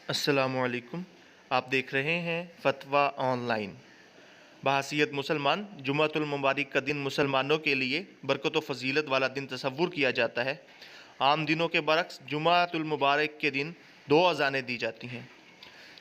अस्सलामुअलैकुम। आप देख रहे हैं फ़तवा ऑनलाइन। बहैसियत मुसलमान जुमातुल मुबारक का दिन मुसलमानों के लिए बरकत व फ़जीलत वाला दिन तसव्वुर किया जाता है। आम दिनों के बरक्स जुमातुल मुबारक के दिन दो अज़ानें दी जाती हैं।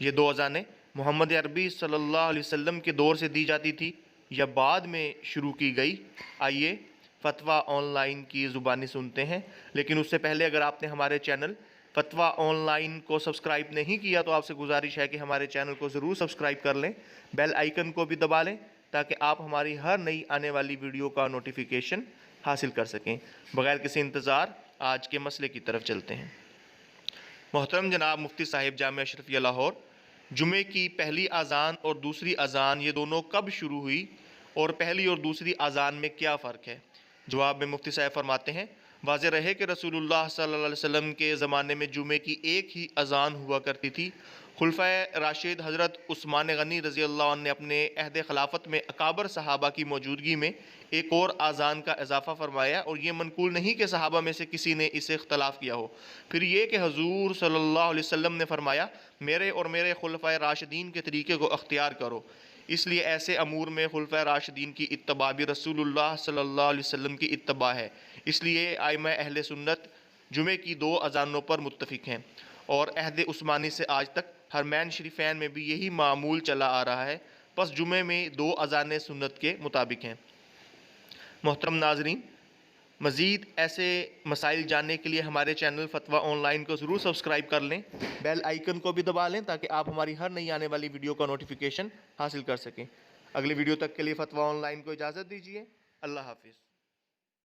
ये दो अज़ानें मोहम्मद अरबी सल्लल्लाहु अलैहि वसल्लम के दौर से दी जाती थी या बाद में शुरू की गई। आइए फ़तवा ऑनलाइन की ज़ुबानी सुनते हैं, लेकिन उससे पहले अगर आपने हमारे चैनल फ़तवा ऑनलाइन को सब्सक्राइब नहीं किया तो आपसे गुजारिश है कि हमारे चैनल को ज़रूर सब्सक्राइब कर लें, बेल आइकन को भी दबा लें ताकि आप हमारी हर नई आने वाली वीडियो का नोटिफिकेशन हासिल कर सकें। बग़ैर किसी इंतज़ार आज के मसले की तरफ चलते हैं। मोहतरम जनाब मुफ्ती साहिब जामिया अशरफिया लाहौर, जुमे की पहली अज़ान और दूसरी अज़ान ये दोनों कब शुरू हुई और पहली और दूसरी अज़ान में क्या फ़र्क है? जवाब में मुफ्ती साहब फरमाते हैं, वाज़ेह रहे कि रसूलुल्लाह सल्लल्लाहु अलैहि वसल्लम के ज़माने में जुमे की एक ही अज़ान हुआ करती थी। खुलफ़ाए राशिद हज़रत उस्मान गनी रज़ी अल्लाह अन्हु ने अपने अहद खिलाफत में अकाबर सहाबा की मौजूदगी में एक और अज़ान का इजाफ़ा फरमाया और ये मनकूल नहीं कि सहाबा में से किसी ने इसे इख्तलाफ़ किया हो। फिर ये कि हज़ूर सल्लल्लाहु अलैहि वसल्लम ने फरमाया, मेरे और मेरे खुलफ़ाए राशिदीन के तरीक़े को अख्तियार करो। इसलिए ऐसे अमूर में खुलफ़ाए राशिदीन की इत्तबा भी रसूलुल्लाह सल्लल्लाहु अलैहि वसल्लम की इत्तबा है। इसलिए आइम्मा अहले सुन्नत जुमे की दो अज़ानों पर मुत्तफ़िक़ हैं और अहद उस्मानी से आज तक हरमैन शरीफ़ैन में भी यही मामूल चला आ रहा है। बस जुमे में दो अज़ानें सुन्नत के मुताबिक हैं। मोहतरम नाज़रीन, मज़ीद ऐसे मसाइल जानने के लिए हमारे चैनल फ़तवा ऑनलाइन को ज़रूर सब्सक्राइब कर लें, बेल आइकन को भी दबा लें ताकि आप हमारी हर नई आने वाली वीडियो का नोटिफिकेशन हासिल कर सकें। अगली वीडियो तक के लिए फ़तवा ऑनलाइन को इजाज़त दीजिए। अल्लाह हाफ़िज़।